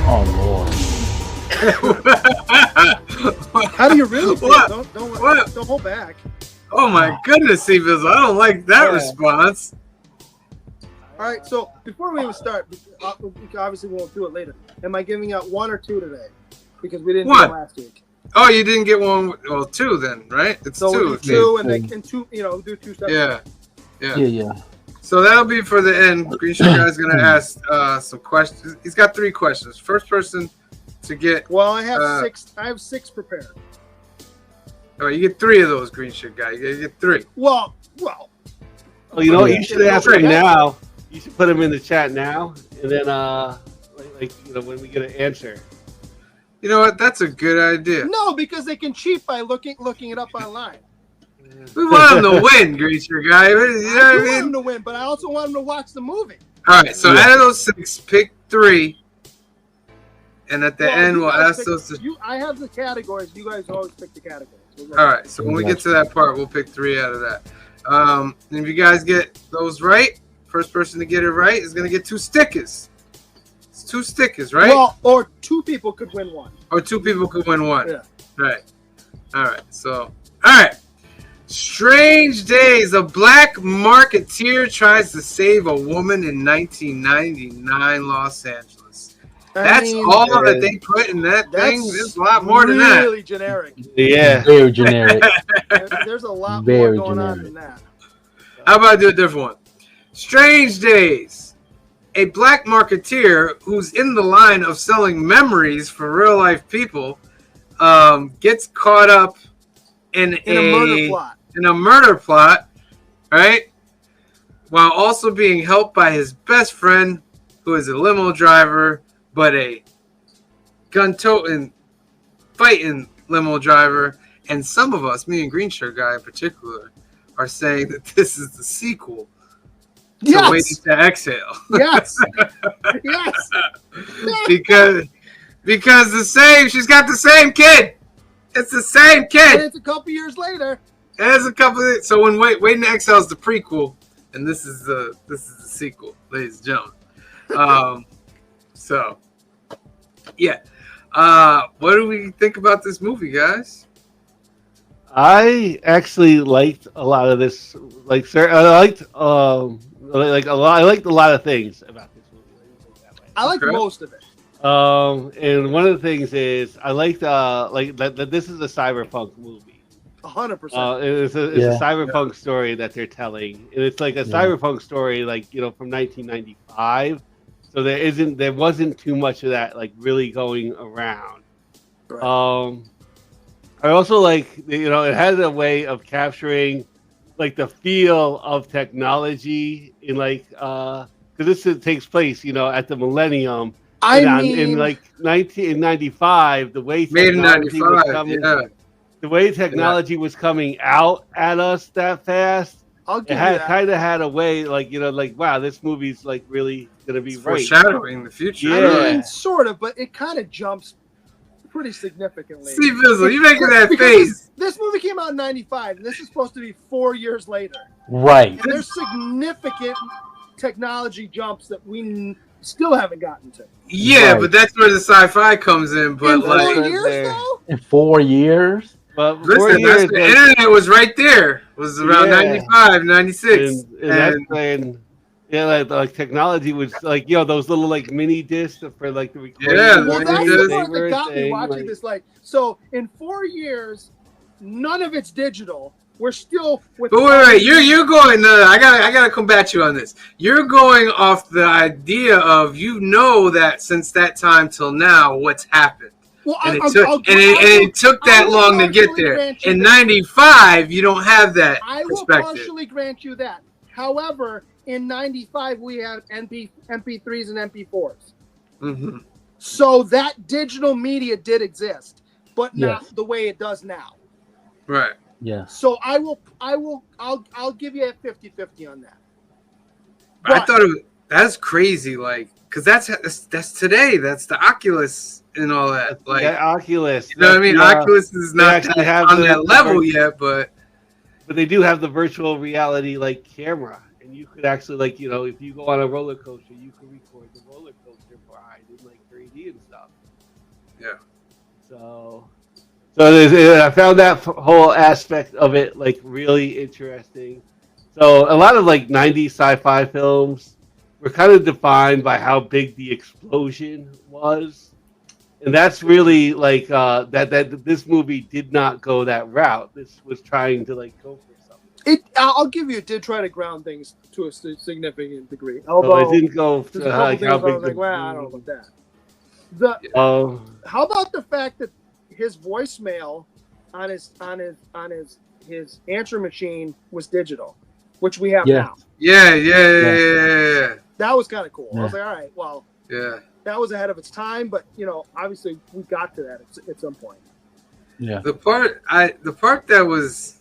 Oh Lord. How do you really feel? What? Don't hold back. Oh my goodness, C-Bizzle. I don't like that response. All right, so before we even start, we obviously won't do it later. Am I giving out 1 or 2 today? Because we didn't do it last week. Oh, you didn't get one. Well, 2 then, right? It's so 2. We'll do 2 and 2. We'll do 2 separate. Yeah. So that'll be for the end. Green Shirt Guy's gonna ask some questions. He's got 3 questions. First person to get. Well, I have 6. I have 6 prepared. All right, you get 3 of those, Green Shirt Guy. You get 3. Well. Well, you know what? You should ask him now. You should put him in the chat now, and then when we get an answer. You know what? That's a good idea. No, because they can cheat by looking it up online. We want him to win, Green Shirt Guy. You know what I mean? Want him to win, but I also want him to watch the movie. All right, so out of those 6, pick 3, and at the end we'll ask those. I have the categories. You guys always pick the categories. All right, so when we get to that part, we'll pick 3 out of that. And if you guys get those right, first person to get it right is going to get 2 stickers. It's 2 stickers, right? Well, or 2 people could win 1. Or 2 people could win 1. Yeah. Right. All right. So, all right. Strange Days. A black marketeer tries to save a woman in 1999 Los Angeles. That's all that they put in that thing. There's a lot more than that. Really generic. Yeah. Very generic. There's a lot more going on than that. How about I do a different one? Strange Days. A black marketeer who's in the line of selling memories for real life people gets caught up in a murder plot, right? While also being helped by his best friend, who is a limo driver, but a gun-toting, fighting limo driver. And some of us, me and Green Shirt Guy in particular, are saying that this is the sequel to Waiting to Exhale. Yes. Yes. because she's got the same kid. It's the same kid. And it's a couple years later. So when Waiting to Exhale is the prequel, and this is the sequel, ladies and gentlemen. So yeah. What do we think about this movie, guys? I actually liked a lot of this. I liked a lot of things about this movie. I liked most of it. And one of the things is I liked that this is a cyberpunk movie. 100%. It's a cyberpunk story that they're telling, and it's like a cyberpunk story, from 1995. So there wasn't too much of that really going around. Right. I also it has a way of capturing the feel of technology in because this takes place at the millennium. In 1995, the way technology was coming, the way technology was coming out at us that fast, kind of had a way wow, this movie's really gonna be foreshadowing the future. Yeah, I mean, sort of, but it kind of jumps pretty significantly. C-Bizzle, you making that face? This movie came out in '95, and this is supposed to be 4 years later. Right. And there's significant technology jumps that we still haven't gotten to. Yeah, but that's where the sci-fi comes in. But in 4 years, though? In 4 years? But listen, the internet was right there. It was around 95, 96. And that's when technology was those little mini discs for the recording. Yeah, well, that's the part that got me watching this. So in 4 years, none of it's digital. We're still with. But wait, you're going. I gotta combat you on this. You're going off the idea of that since that time till now, what's happened. Well, it took that long to get there. In '95, you don't have that I will partially grant you that. However, in '95, we had MP3s and MP4s. Mm-hmm. So that digital media did exist, but not the way it does now. Right. Yeah. So I'll give you a 50-50 on that. But I thought that's crazy, because that's today. That's the Oculus and all that. Oculus. You know what I mean? Oculus is not on that level yet, but they do have the virtual reality camera, and you could actually if you go on a roller coaster, you can record the roller coaster behind in like 3D and stuff. Yeah. So I found that whole aspect of it like really interesting. So a lot of like 90s sci-fi films were kind of defined by how big the explosion was. And that's really like that this movie did not go that route. This was trying to like go for something. I'll give you, it did try to ground things to a significant degree. So Although it didn't go there's a couple like things how where I big was like, well, I don't know about that. Oh, How about the fact that his voicemail on his answer machine was digital, which we have now. Yeah. That was kind of cool. Yeah. I was like, all right, well, Yeah. that was ahead of its time, but obviously we got to that at some point. Yeah. The part that was,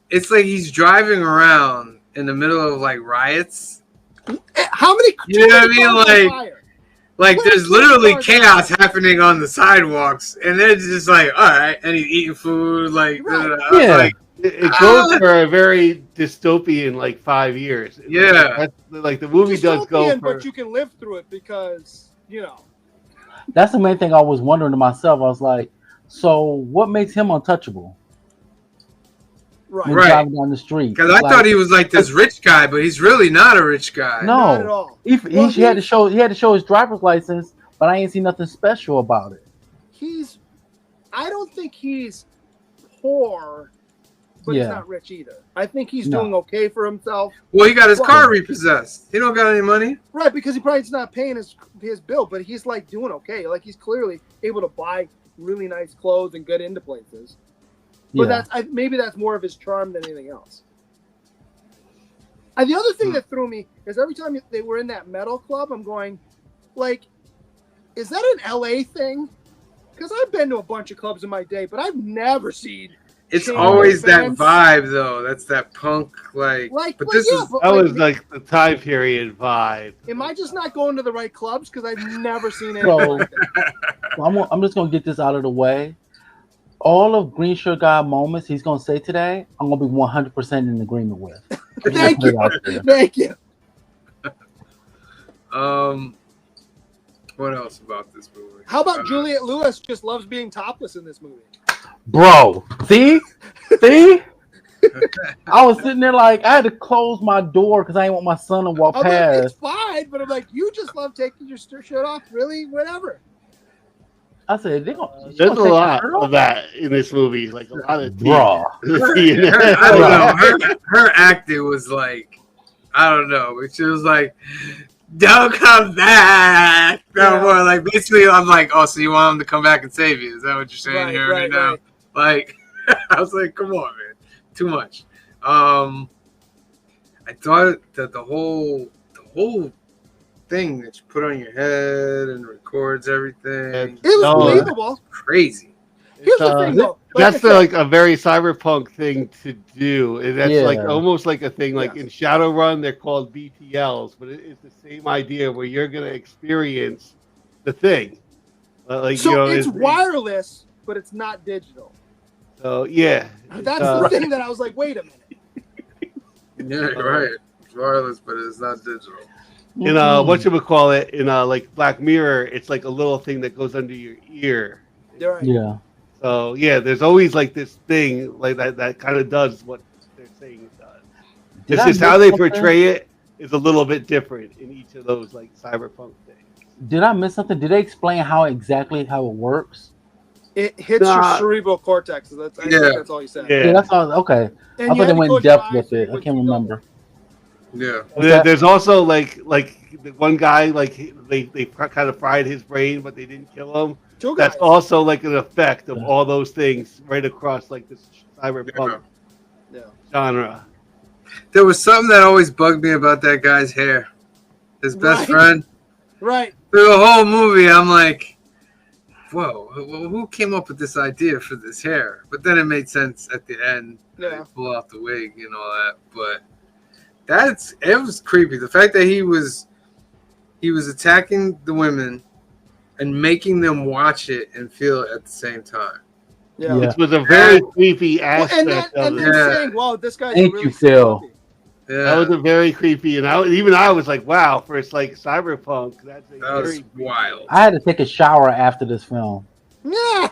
it's like he's driving around in the middle of like riots. How many? You know what I mean? cars on fire? Like Where there's are literally cars chaos happening on the sidewalks, and they're just like, all right, and he's eating food, like, Right. I was Yeah. like, it goes for a very dystopian like 5 years. Yeah. Like the movie does go Dystopian, for. but you can live through it because That's the main thing I was wondering to myself. I was like, so what makes him untouchable right. when Right. driving down the street? because I Like, thought he was like this rich guy, but he's really not a rich guy. No. Not at all. He Well, had to show his driver's license, but I ain't seen nothing special about it. I don't think he's poor, but he's Yeah. not rich either. I think he's No. doing okay for himself. Well, he got his car repossessed. He don't got any money. Right, because he probably is not paying his bill, but he's like doing okay. Like he's clearly able to buy really nice clothes and get into places. But Yeah. maybe that's more of his charm than anything else. And the other thing that threw me is every time they were in that metal club, I'm going, like, is that an LA thing? Because I've been to a bunch of clubs in my day, but I've never seen. It's Chain always that fence. vibe, though. That's that punk, like. Like, but but this yeah, is but That like, was like the time period vibe. am I just not going to the right clubs? Because I've never seen anything So- like that. I'm just gonna get this out of the way. All of Green Shirt Guy moments he's gonna say today, I'm gonna be 100% in agreement with. I'm just gonna Thank put it you. out there. Thank you. What else about this movie? How about Juliette Lewis just loves being topless in this movie? Bro, see? I was sitting there like I had to close my door because I didn't want my son to walk I'm like, it's past. fine, but I'm like, you just love taking your shirt off, really? Whatever. I said, they're gonna, There's a lot of that in this movie, like a lot of Bro. I don't know. Her acting was like, I don't know. But she was like, don't come back. No Yeah. more. Like, basically, I'm like, oh, so you want him to come back and save you? Is that what you're saying here right now? Right. Like, I was like, come on, man. Too much. I thought that the whole thing that you put on your head and records everything. It was No, believable. Crazy. Here's the thing, though. That's I said, like a very cyberpunk thing to do. And that's like Yeah. almost like a thing like Yes. in Shadowrun, they're called BTLs, but it's the same idea where you're going to experience the thing. Like, so you know, it's wireless, but it's not digital. So, yeah. That's the thing that I was like, wait a minute. Yeah, right. It's wireless, but it's not digital. In whatchamacallit, in like Black Mirror, it's like a little thing that goes under your ear. You're right. Yeah. So yeah, there's always like this thing like that kind of does what they're saying it does. Did It's I just miss how they something? portray it is a little bit different in each of those like cyberpunk things. Did I miss something? Did they explain how it works? It hits Nah. your cerebral cortex. I think Yeah. that's all you said. Yeah. Yeah, that's all. Okay. And I you thought had they to went in close your depth eyes with so you it. I wouldn't can't see double. remember. Yeah. There's also like the one guy like they kind of fried his brain, but they didn't kill him. Two That's guys. also like an effect of all those things right across like this cyberpunk Yeah. genre. There was something that always bugged me about that guy's hair. His best Right. friend. Right. Through the whole movie, I'm like, whoa, who came up with this idea for this hair? But then it made sense at the end. Yeah. They pull out the wig and all that. But it was creepy. The fact that he was attacking the women and making them watch it and feel it at the same time. Yeah. Yeah. Which was a very creepy Well, aspect and of then it. Yeah. saying, "Wow, this guy's Thank really you, Phil. sloppy." That was a very creepy, and I was like, wow, for it's like cyberpunk. That's That was very wild. I had to take a shower after this film. Yeah. I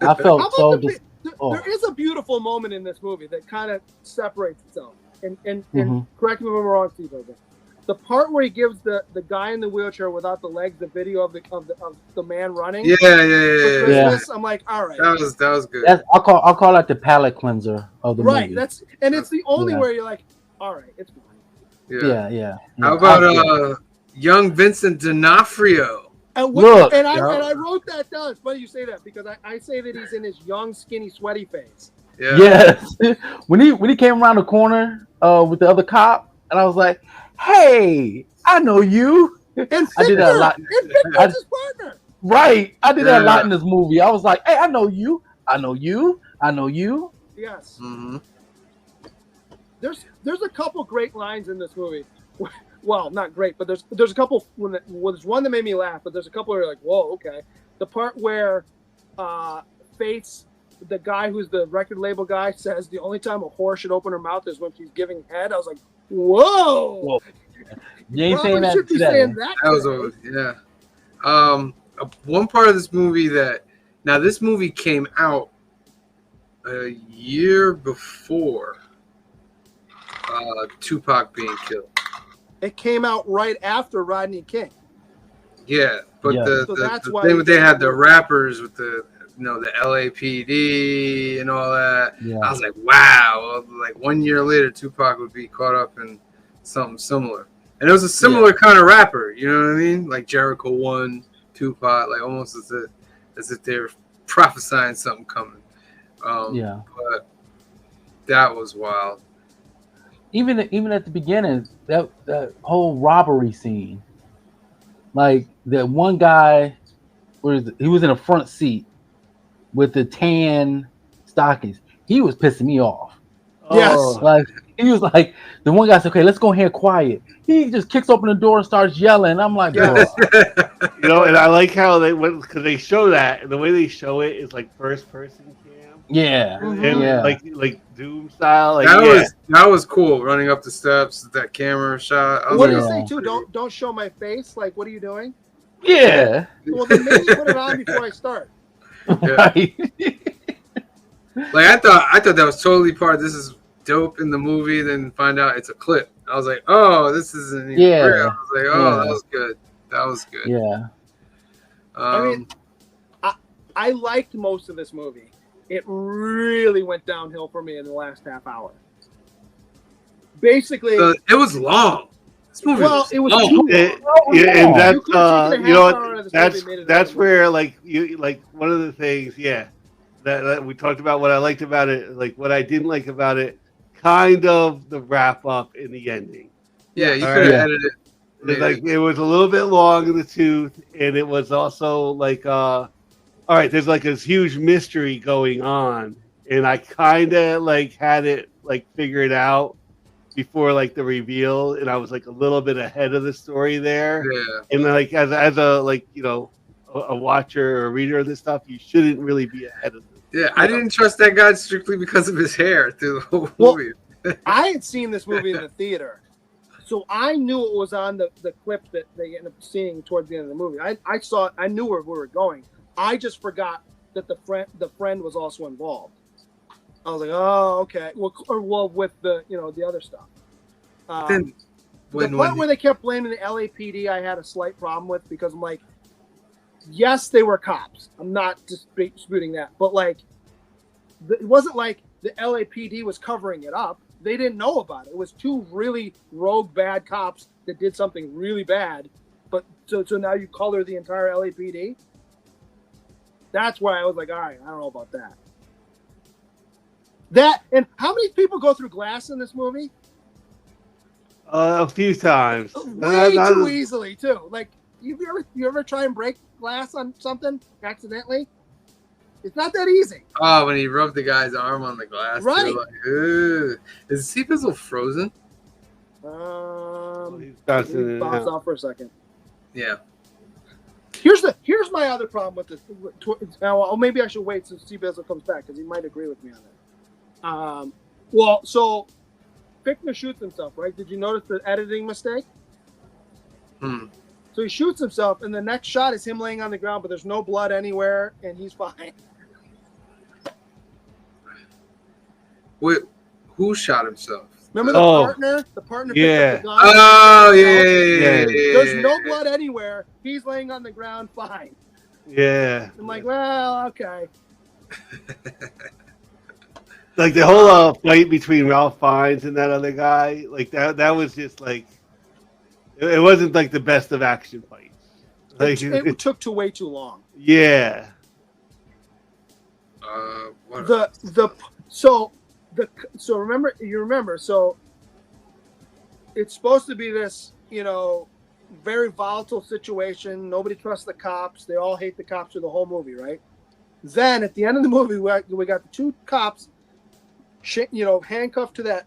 How felt about so the, just. there Oh. is a beautiful moment in this movie that kind of separates itself. And Mhm. correct me if I'm wrong, Steve. The part where he gives the guy in the wheelchair without the legs the video of the man running Yeah. for Christmas, I'm like, all right. That was good. I'll call that the palate cleanser of the Right. movie. It's the only Yeah. where you're like, all right, it's fine. Yeah. How about young Vincent D'Onofrio? And Look, I wrote that down. It's funny you say that because I say that he's in his young, skinny, sweaty phase. Yeah. Yes. when he came around the corner with the other cop, and I was like, "Hey, I know you." And I did that a lot. And Fichtner's his partner. Right. I did that a lot in this movie. I was like, "Hey, I know you. I know you. I know you." Yes. Mm-hmm. There's a couple great lines in this movie. Well, not great, but there's a couple. There's one that made me laugh, but there's a couple where you're like, whoa, okay. The part where Faith's, the guy who's the record label guy, says the only time a whore should open her mouth is when she's giving head. I was like, whoa. You ain't saying that should be today. saying that That was today. one part of this movie this movie came out a year before Tupac being killed. It came out right after Rodney King. Yeah, but Yeah. So that's the why thing we they get had the the movie. rappers with the LAPD and all that. Yeah. I was like, wow! Like 1 year later, Tupac would be caught up in something similar, and it was a similar kind of rapper. You know what I mean? Like Jericho 1, Tupac, like almost as if they're prophesying something coming. But that was wild. Even at the beginning, that whole robbery scene, like that one guy, he was in a front seat with the tan stockings. He was pissing me off. Yes. Like he was like, the one guy said, "Okay, let's go in here quiet." He just kicks open the door and starts yelling. I'm like, Yes. bro. and I like how they went because they show that, and the way they show it is like first person cam. Yeah. And Yeah. like Doom style. Like, that was cool. Running up the steps, that camera shot. I was What do like, you say too? Don't show my face. Like, what are you doing? Yeah. Well, then maybe put it on before I start. Right. Like I thought that was totally part. This is dope in the movie. Then find out it's a clip. I was like, oh, this isn't even Yeah. real. I was like, oh, Yeah. that was good. That was good. Yeah. I mean, I liked most of this movie. It really went downhill for me in the last half hour. Basically, it was long. This movie it was long. too long. And that's You could've taken a you know half hour out of what? this movie and made it That's over. where like one of the things, that we talked about what I liked about it, like what I didn't like about it, kind of the wrap up in the ending. Yeah, you All could have right. edited it. It's like it was a little bit long in the tooth, and it was also like all right, there's like this huge mystery going on, and I kind of like had it like figured out before like the reveal, and I was like a little bit ahead of the story there. Yeah. And like as a like a watcher or a reader of this stuff, you shouldn't really be ahead of it. Yeah, I didn't trust that guy strictly because of his hair through the whole Well, movie. I had seen this movie in the theater, so I knew it was on the clip that they ended up seeing towards the end of the movie. I saw it. I knew where we were going. I just forgot that the friend was also involved. I was like, oh, okay. Well, with the the other stuff. Then The part where they kept blaming the LAPD, I had a slight problem with because I'm like, yes, they were cops. I'm not disputing that, but like, it wasn't like the LAPD was covering it up. They didn't know about it. It was two really rogue bad cops that did something really bad, but so now you color the entire LAPD. That's why I was like, all right, I don't know about that. That and how many people go through glass in this movie? A few times. Way too easily too. Like you ever try and break glass on something accidentally? It's not that easy. Oh, when he rubbed the guy's arm on the glass, Right? too, like, ugh. Is the sea pistol frozen? He's Let bouncing me in bounce and out. off for a second. Yeah. Here's my other problem with this. Well, maybe I should wait till Seabasil comes back because he might agree with me on that. So Pickner shoots himself, right? Did you notice the editing mistake? So he shoots himself, and the next shot is him laying on the ground, but there's no blood anywhere, and he's fine. Wait, who shot himself? Remember the partner? The partner picked up the gun. Oh, yeah. There's no blood anywhere. He's laying on the ground, fine. Yeah. I'm like, well, okay. Like the whole fight between Ralph Fiennes and that other guy, like that was just like, it wasn't like the best of action fights. Like, it took way too long. Yeah. So remember it's supposed to be this, very volatile situation. Nobody trusts the cops. They all hate the cops through the whole movie, right? Then at the end of the movie, we got the two cops, handcuffed to that,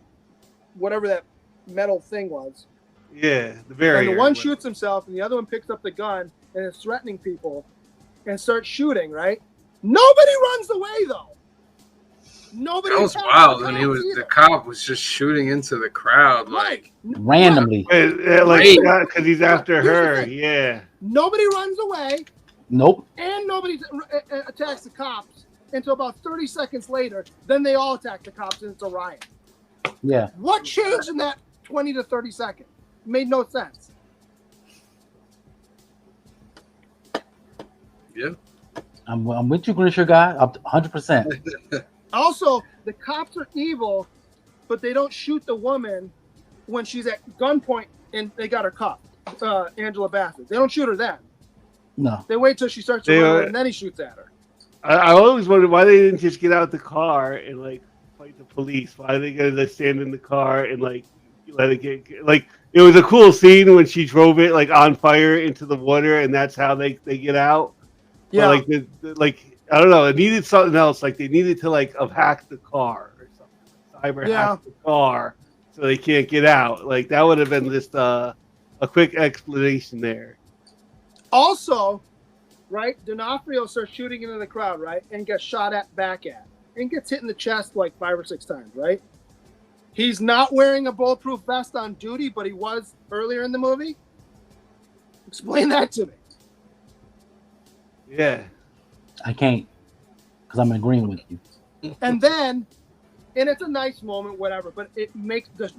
whatever that metal thing was. Yeah, the barrier. And the one shoots himself, and the other one picks up the gun and is threatening people and starts shooting, right? Nobody runs away, though. Nobody. That was wild, and the cop was just shooting into the crowd, like randomly, because he's after her. Yeah. Nobody runs away. Nope. And nobody attacks the cops until about 30 seconds later. Then they all attack the cops, and it's a riot. Yeah. What changed in that 20 to 30 seconds? It made no sense. Yeah. I'm with you, Grisha guy. Up 100%. Also, the cops are evil, but they don't shoot the woman when she's at gunpoint and they got her cuffed. Angela Bassett. They don't shoot her then. No. They wait till she starts to run and then he shoots at her. I always wondered why they didn't just get out the car and fight the police. Why are they gonna stand in the car and let it get it was a cool scene when she drove it on fire into the water, and that's how they get out. Yeah. But, I don't know. It needed something else. They needed to have hacked the car or something. Cyber hacked the car so they can't get out. That would have been just a quick explanation there. Also, right, D'Onofrio starts shooting into the crowd, right, and gets shot back at, and gets hit in the chest 5 or 6 times, right? He's not wearing a bulletproof vest on duty, but he was earlier in the movie. Explain that to me. Yeah. I can't, because I'm agreeing with you. And then, and it's a nice moment, whatever, but it makes there's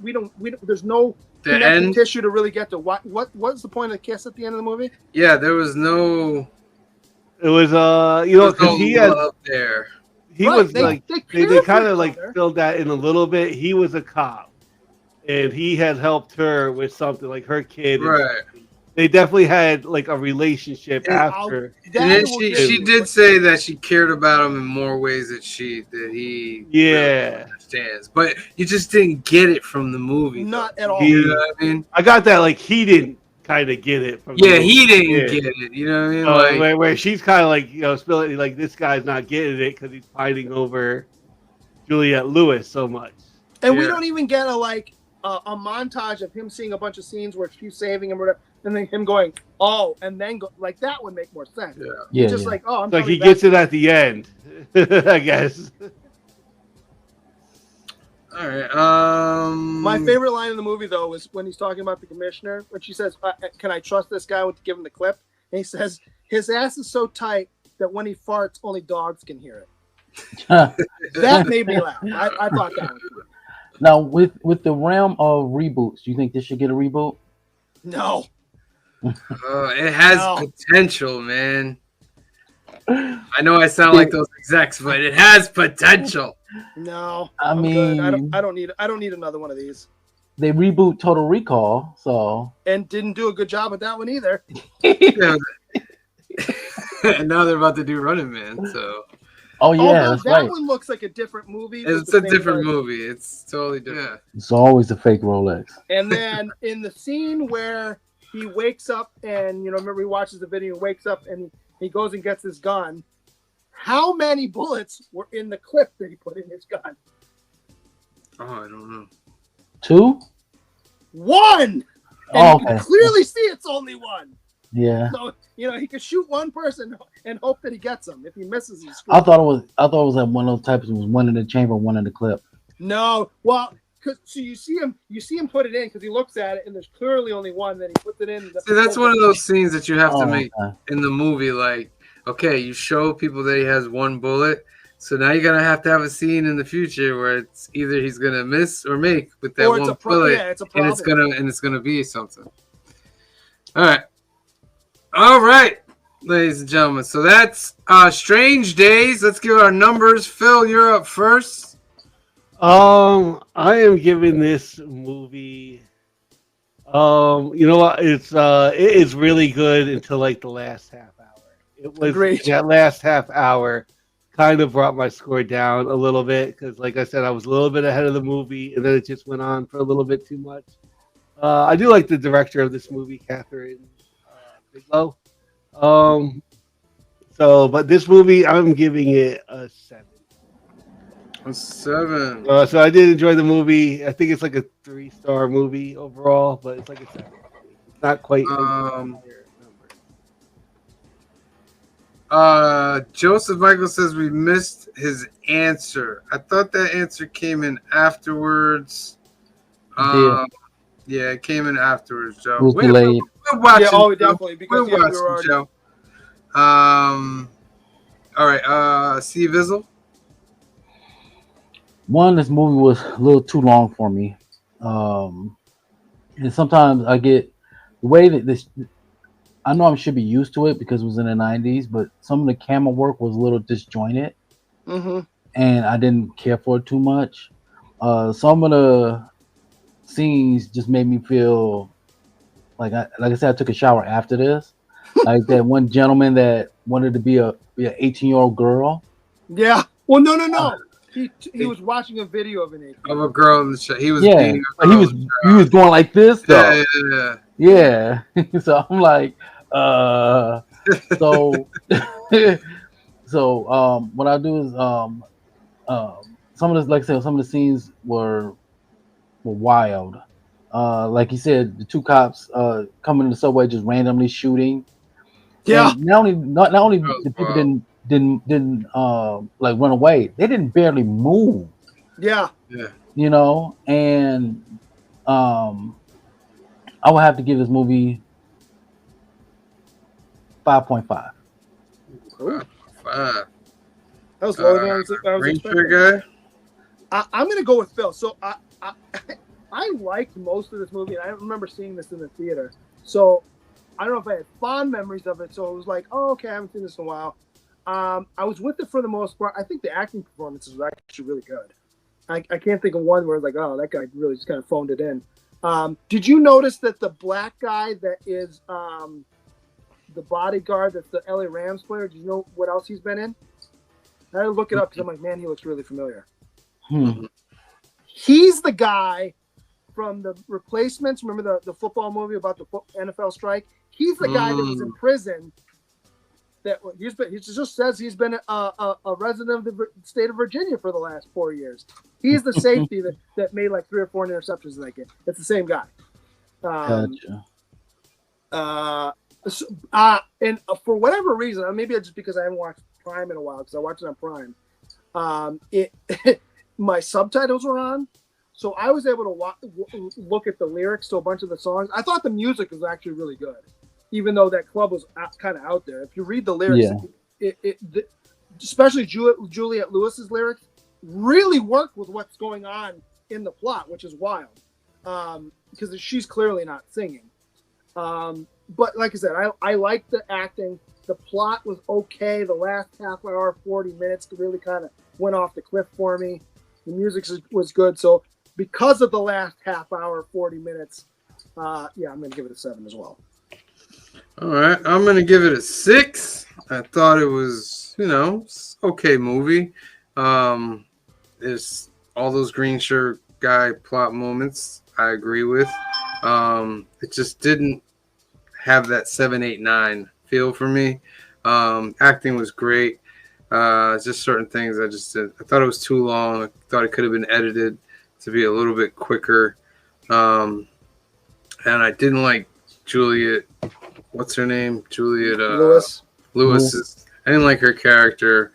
no connective tissue to really get to what's the point of the kiss at the end of the movie? Yeah, there was no. It was because he had up there. He was they kind of filled that in a little bit. He was a cop, and he had helped her with something her kid. Right. They definitely had a relationship after. And then she did say that she cared about him in more ways that he really understands. But you just didn't get it from the movie. Not at all. You know what I mean? I got that he didn't kind of get it from. Yeah, he didn't get it. You know what I mean? Where she's kind of spilling this guy's not getting it because he's fighting over Juliette Lewis so much. And we don't even get a montage of him seeing a bunch of scenes where she's saving him or whatever. And then him going, and then go that would make more sense. Yeah. Just I'm he gets it at the end, I guess. All right. My favorite line in the movie though was when he's talking about the commissioner when she says, "Can I trust this guy with to give him the clip?" And he says, "His ass is so tight that when he farts, only dogs can hear it." That made me laugh. I thought that was good. Now, with the realm of reboots, do you think this should get a reboot? No. It has potential, man. I know I sound like those execs, but it has potential. No, I mean, I don't need another one of these. They reboot Total Recall, and didn't do a good job with that one either. And now they're about to do Running Man, so. Oh yeah, that's that right. one looks like a different movie. It's a different movie. It's totally different. Yeah. It's always a fake Rolex. And then in the scene where he wakes up and remember he watches the video and wakes up and he goes and gets his gun. How many bullets were in the clip that he put in his gun? Oh, I don't know. 2? 1. And you can clearly see it's only 1. Yeah. So he could shoot one person and hope that he gets them. If he misses, he's I thought it was like one of those types. It was one in the chamber, one in the clip. No, well, so you see him put it in because he looks at it and there's clearly only one. Then he puts it in. See, that's one of those scenes that you have to Oh, make in the movie. Like, okay, you show people that he has one bullet, so now you're gonna have to have a scene in the future where it's either he's gonna miss or make with that one bullet, yeah, it's a problem. and it's gonna be something. All right, ladies and gentlemen. So that's Strange Days. Let's give our numbers. Phil, you're up first. I am giving this movie. You know what? It is really good until like the last half hour. It was Agreed. That last half hour kind of brought my score down a little bit because, like I said, I was a little bit ahead of the movie, and then it just went on for a little bit too much. I do like the director of this movie, Catherine Bigelow. But this movie, I'm giving it a 7. A 7. So I did enjoy the movie. I think it's like a 3-star movie overall, but it's like a 7. It's not quite. Joseph Michael says we missed his answer. I thought that answer came in afterwards. Yeah, it came in afterwards, Joe. It was delayed. We're watching. Yeah, definitely. Because we're watching, Joe. All right. Steve Izzle. One, this movie was a little too long for me. And sometimes I get the way that this. I know I should be used to it because it was in the 90s, but some of the camera work was a little disjointed, and I didn't care for it too much. Some of the scenes just made me feel like I said, I took a shower after this. Like that one gentleman that wanted to be a 18-year-old girl. Yeah. Well, no. He was watching a video of an 18-year-old. Of a girl in the show. He was. Yeah, he was going like this though. Yeah. So I'm like, so what I do is some of this, like I said, some of the scenes were wild. Like you said, the two cops coming in the subway just randomly shooting. Yeah. And not only the people didn't like run away, they didn't barely move. Yeah. You know, and I would have to give this movie 5.5. 5. That was lower than I was expecting. I'm going to go with Phil. So I liked most of this movie, and I remember seeing this in the theater. So I don't know if I had fond memories of it. So it was like, oh, okay, I haven't seen this in a while. I was with it for the most part. I think the acting performances were actually really good. I can't think of one where it's like, oh, that guy really just kind of phoned it in. Did you notice that the black guy that is the bodyguard that's the LA Rams player, do you know what else he's been in? I had to look it up because I'm like, man, he looks really familiar. He's the guy from The Replacements. Remember the football movie about the NFL strike? He's the guy that was in prison. He just says he's been a resident of the state of Virginia for the last 4 years. He's the safety that made like 3 or 4 interceptions that game. It's the same guy. Gotcha. And for whatever reason, maybe it's just because I haven't watched Prime in a while because I watched it on Prime. My subtitles were on, so I was able to look at the lyrics to a bunch of the songs. I thought the music was actually really good, even though that club was kind of out there. If you read the lyrics, especially Juliette Lewis's lyrics, really work with what's going on in the plot, which is wild, because she's clearly not singing. But like I said, I liked the acting. The plot was okay. The last half hour, 40 minutes, really kind of went off the cliff for me. The music was good. So because of the last half hour, 40 minutes, I'm going to give it a 7 as well. All right. I'm going to give it a 6. I thought it was, okay movie. There's all those green shirt guy plot moments I agree with. It just didn't have that 7, 8, 9 feel for me. Acting was great. Just certain things I thought it was too long. I thought it could have been edited to be a little bit quicker. And I didn't like Juliette. What's her name? Juliette Lewis. I didn't like her character.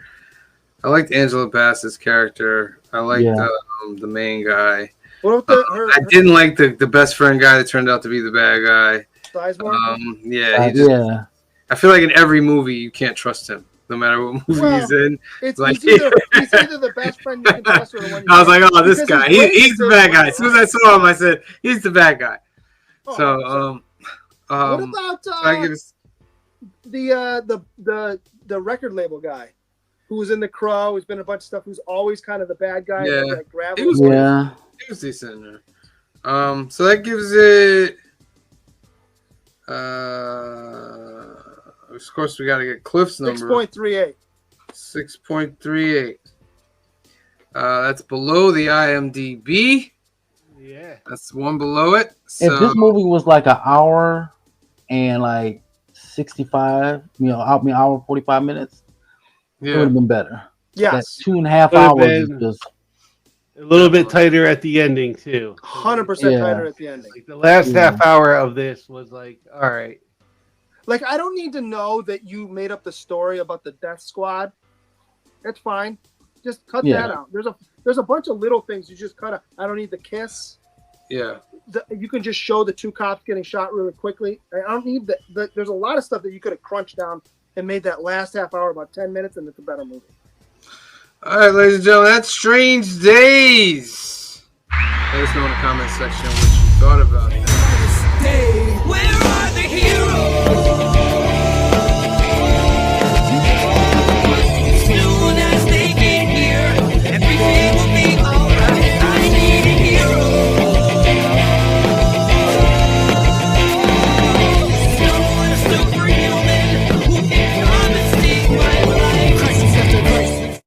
I liked Angela Bassett's character. I liked the main guy. What about I didn't like the best friend guy that turned out to be the bad guy. Sizemore? I feel like in every movie you can't trust him, no matter what movie he's in. He's like either the best friend you can trust or the one you I was like, oh, this because guy, he's the bad guy. As soon as I saw him, I said, he's the bad guy. So, what about the record label guy who was in The Crow, who's been in a bunch of stuff, who's always kind of the bad guy? Yeah, he was decent in there. So that gives it. Of course, we got to get Cliff's number. 6.38. 6.38. That's below the IMDb. Yeah, that's one below it. So, if this movie was like an hour and like 65, hour 45 minutes, it would have been better. Yes, that 2.5 hours is just a little bit tighter at the ending too. 100% tighter at the ending. Like the last half hour of this was like, all right. Like, I don't need to know that you made up the story about the Death Squad. That's fine. Just cut that out. There's a bunch of little things you just cut out. I don't need the kiss. Yeah. You can just show the two cops getting shot really quickly. I don't need there's a lot of stuff that you could have crunched down and made that last half hour about 10 minutes, and it's a better movie. All right, ladies and gentlemen, that's Strange Days. Let us know in the comment section what you thought about that. Where are the heroes?